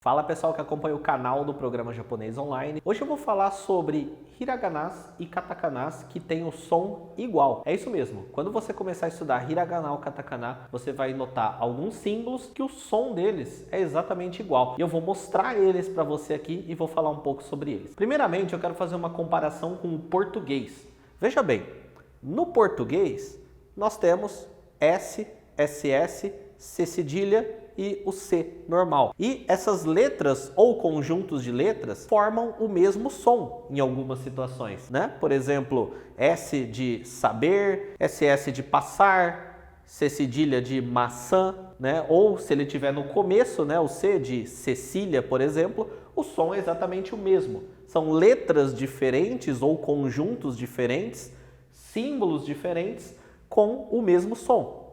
Fala pessoal que acompanha o canal do Programa Japonês Online. Hoje eu vou falar sobre hiraganas e katakanas que têm o som igual. É isso mesmo, quando você começar a estudar hiragana ou katakana, você vai notar alguns símbolos que o som deles é exatamente igual. E eu vou mostrar eles para você aqui e vou falar um pouco sobre eles. Primeiramente, eu quero fazer uma comparação com o português. Veja bem, no português nós temos S, SS, C cedilha e o C normal. E essas letras ou conjuntos de letras formam o mesmo som em algumas situações, né? Por exemplo, S de saber, SS de passar, C cedilha de maçã, né? Ou se ele tiver no começo, né, o C de Cecília, por exemplo, o som é exatamente o mesmo. São letras diferentes ou conjuntos diferentes, símbolos diferentes com o mesmo som.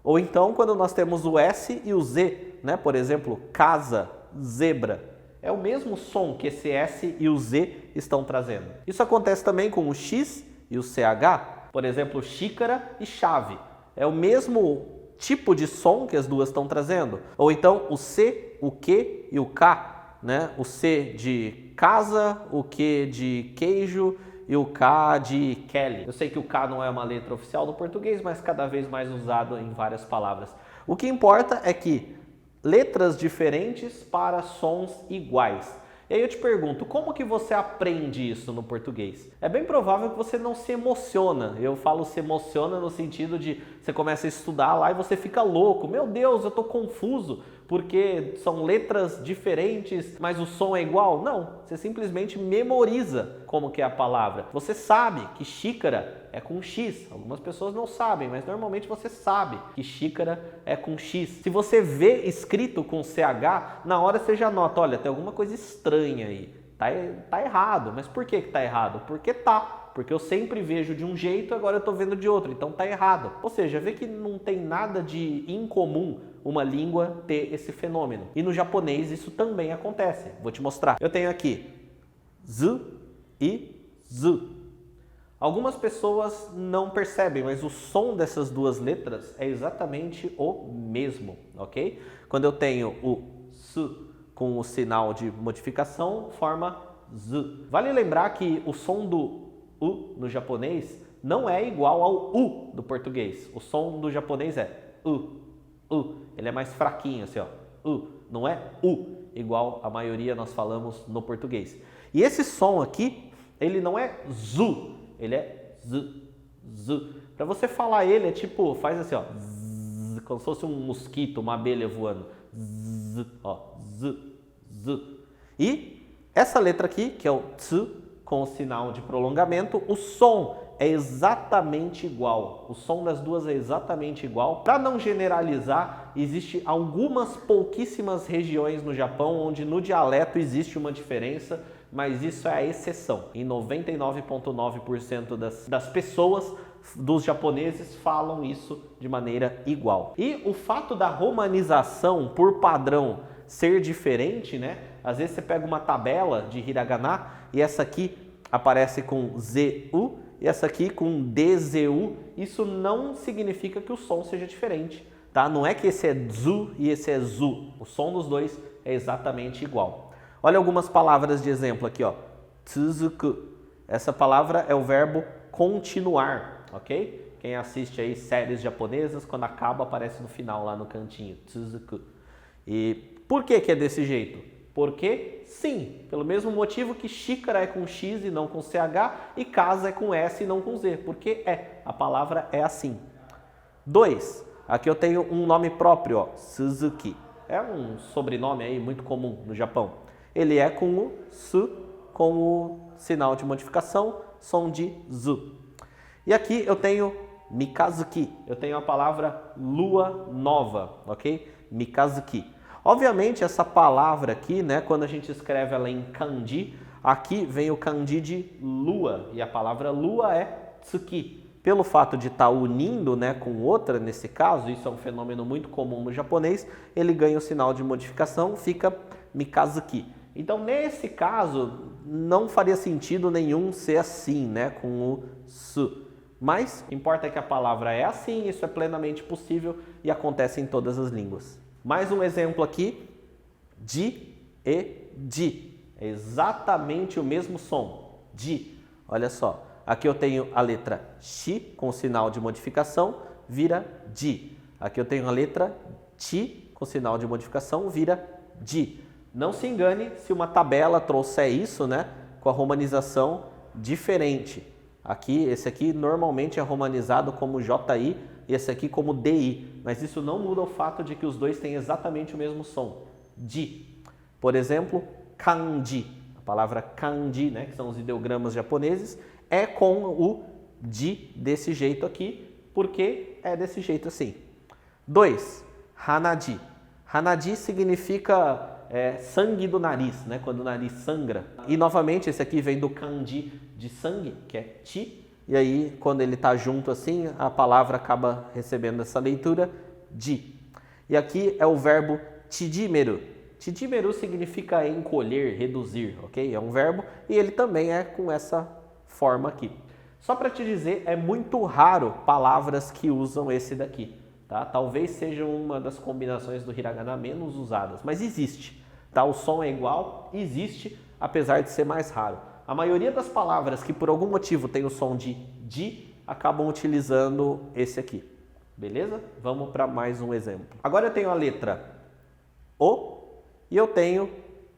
Ou então, quando nós temos o S e o Z, né? Por exemplo, casa, zebra. É o mesmo som que esse S e o Z estão trazendo. Isso acontece também com o X e o CH. Por exemplo, xícara e chave. É o mesmo tipo de som que as duas estão trazendo. Ou então, o C, o Q e o K. Né? O C de casa, o Q de queijo e o K de Kelly. Eu sei que o K não é uma letra oficial do português, mas cada vez mais usado em várias palavras. O que importa é que letras diferentes para sons iguais. E aí eu te pergunto, como que você aprende isso no português? É bem provável que você não se emociona. Eu falo se emociona no sentido de você começa a estudar lá e você fica louco. Meu Deus, eu estou confuso porque são letras diferentes, mas o som é igual. Não, você simplesmente memoriza como que é a palavra. Você sabe que xícara é com X. Algumas pessoas não sabem, mas normalmente você sabe que xícara é com X. Se você vê escrito com CH, na hora você já nota, olha, tem alguma coisa estranha aí. Tá errado. Mas por que tá errado? Porque tá. Porque eu sempre vejo de um jeito, agora eu estou vendo de outro, então tá errado. Ou seja, vê que não tem nada de incomum uma língua ter esse fenômeno. E no japonês isso também acontece. Vou te mostrar. Eu tenho aqui Z e Z. Algumas pessoas não percebem, mas o som dessas duas letras é exatamente o mesmo, ok? Quando eu tenho o S com o sinal de modificação, forma Z. Vale lembrar que o som do U no japonês não é igual ao U do português. O som do japonês é U. Ele é mais fraquinho, assim, ó. Não é U, igual a maioria nós falamos no português. E esse som aqui, ele não é ZU, ele é Z. Para você falar ele, é tipo, faz assim, ó. Zzz, como se fosse um mosquito, uma abelha voando. Z, ó. Z. E essa letra aqui, que é o T, com o sinal de prolongamento, o som é exatamente igual. O som das duas é exatamente igual. Para não generalizar, existe algumas pouquíssimas regiões no Japão onde no dialeto existe uma diferença, mas isso é a exceção. Em 99,9% das pessoas, dos japoneses, falam isso de maneira igual. E o fato da romanização por padrão ser diferente, né? Às vezes você pega uma tabela de hiragana e essa aqui aparece com ZU e essa aqui com DZU. Isso não significa que o som seja diferente, tá? Não é que esse é ZU e esse é ZU. O som dos dois é exatamente igual. Olha algumas palavras de exemplo aqui, ó. Tsuzuku. Essa palavra é o verbo continuar, ok? Quem assiste aí séries japonesas, quando acaba aparece no final lá no cantinho. Tsuzuku. E por que é desse jeito? Porque sim, pelo mesmo motivo que xícara é com X e não com CH e casa é com S e não com Z, porque a palavra é assim. 2. Aqui eu tenho um nome próprio, ó, Suzuki. É um sobrenome aí muito comum no Japão. Ele é com o Su, com o sinal de modificação, som de Zu. E aqui eu tenho Mikazuki. Eu tenho a palavra lua nova, ok? Mikazuki. Obviamente essa palavra aqui, né, quando a gente escreve ela em kanji, aqui vem o kanji de lua e a palavra lua é tsuki. Pelo fato de estar unindo, né, com outra nesse caso, isso é um fenômeno muito comum no japonês, ele ganha o sinal de modificação, fica Mikazuki. Então nesse caso não faria sentido nenhum ser assim, né, com o su. Mas o que importa é que a palavra é assim, isso é plenamente possível e acontece em todas as línguas. Mais um exemplo aqui de e di. É exatamente o mesmo som. Di. Olha só. Aqui eu tenho a letra X com sinal de modificação, vira di. Aqui eu tenho a letra Ti com sinal de modificação, vira di. Não se engane se uma tabela trouxer isso, né, com a romanização diferente. Aqui, esse aqui normalmente é romanizado como JI e esse aqui como DI, mas isso não muda o fato de que os dois têm exatamente o mesmo som, di. Por exemplo, kanji, a palavra kanji, né, que são os ideogramas japoneses, é com o di desse jeito aqui, porque é desse jeito assim. 2. Hanaji. Hanaji significa sangue do nariz, né, quando o nariz sangra. E novamente esse aqui vem do kanji de sangue, que é chi, e aí quando ele está junto assim, a palavra acaba recebendo essa leitura di. E aqui é o verbo chijimeru. Chijimeru significa encolher, reduzir, ok? É um verbo e ele também é com essa forma aqui. Só para te dizer, é muito raro palavras que usam esse daqui, tá? Talvez seja uma das combinações do hiragana menos usadas, mas existe, tá? O som é igual, existe, apesar de ser mais raro. A maioria das palavras que por algum motivo tem o som de di, acabam utilizando esse aqui, beleza? Vamos para mais um exemplo. Agora eu tenho a letra O e eu tenho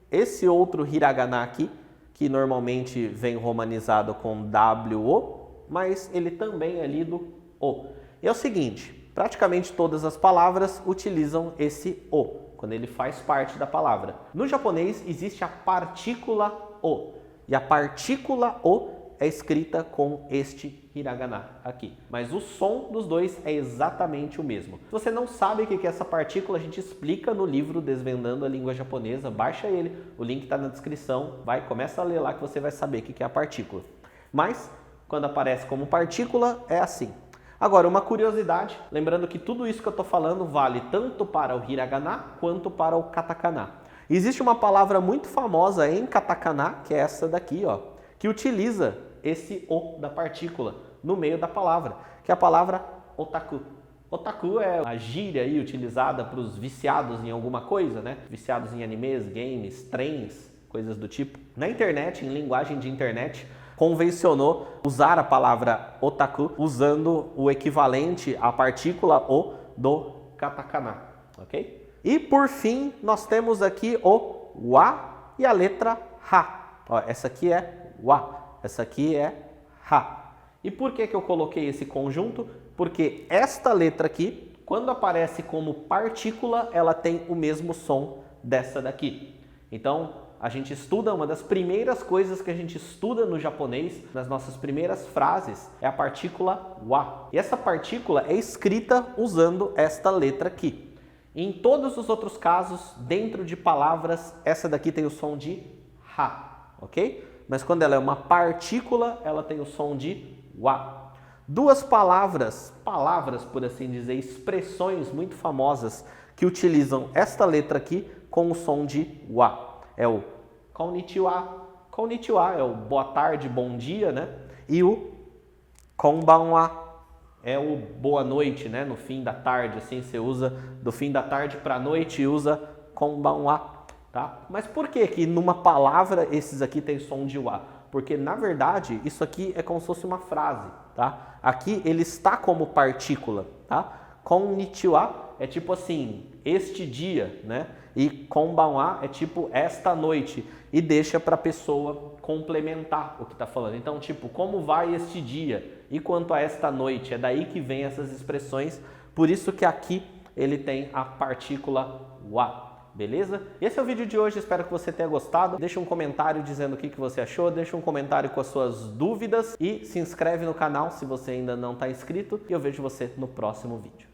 esse outro hiragana aqui, que normalmente vem romanizado com WO, mas ele também é lido O. E é o seguinte, praticamente todas as palavras utilizam esse O, quando ele faz parte da palavra. No japonês existe a partícula O, e a partícula O é escrita com este hiragana aqui. Mas o som dos dois é exatamente o mesmo. Se você não sabe o que é essa partícula, a gente explica no livro Desvendando a Língua Japonesa. Baixa ele, o link está na descrição. Começa a ler lá que você vai saber o que é a partícula. Mas, quando aparece como partícula, é assim. Agora, uma curiosidade, lembrando que tudo isso que eu estou falando vale tanto para o hiragana quanto para o katakana. Existe uma palavra muito famosa em katakana, que é essa daqui, ó, que utiliza esse O da partícula no meio da palavra, que é a palavra otaku. Otaku é a gíria aí utilizada para os viciados em alguma coisa, né? Viciados em animes, games, trens, coisas do tipo. Na internet, em linguagem de internet, convencionou usar a palavra otaku usando o equivalente à partícula O do katakana, ok? E por fim, nós temos aqui o wa e a letra ha. Ó, essa aqui é wa, essa aqui é ha. E por que eu coloquei esse conjunto? Porque esta letra aqui, quando aparece como partícula, ela tem o mesmo som dessa daqui. Então, a gente estuda, uma das primeiras coisas que a gente estuda no japonês, nas nossas primeiras frases, é a partícula wa. E essa partícula é escrita usando esta letra aqui. Em todos os outros casos, dentro de palavras, essa daqui tem o som de ha, ok? Mas quando ela é uma partícula, ela tem o som de wa. Duas palavras por assim dizer, expressões muito famosas que utilizam esta letra aqui com o som de wa. É o konnichiwa, konnichiwa é o boa tarde, bom dia, né? E o konbanwa é o boa noite, né? No fim da tarde, assim, você usa do fim da tarde para a noite e usa konbanwa, tá? Mas por que numa palavra esses aqui tem som de wa? Porque, na verdade, isso aqui é como se fosse uma frase, tá? Aqui ele está como partícula, tá? Konnichiwa é tipo assim, este dia, né? E konbanwa é tipo esta noite. E deixa para a pessoa complementar o que está falando. Então, tipo, como vai este dia? E quanto a esta noite? É daí que vem essas expressões. Por isso que aqui ele tem a partícula wa. Beleza? Esse é o vídeo de hoje, espero que você tenha gostado. Deixa um comentário dizendo o que você achou, deixa um comentário com as suas dúvidas e se inscreve no canal se você ainda não está inscrito e eu vejo você no próximo vídeo.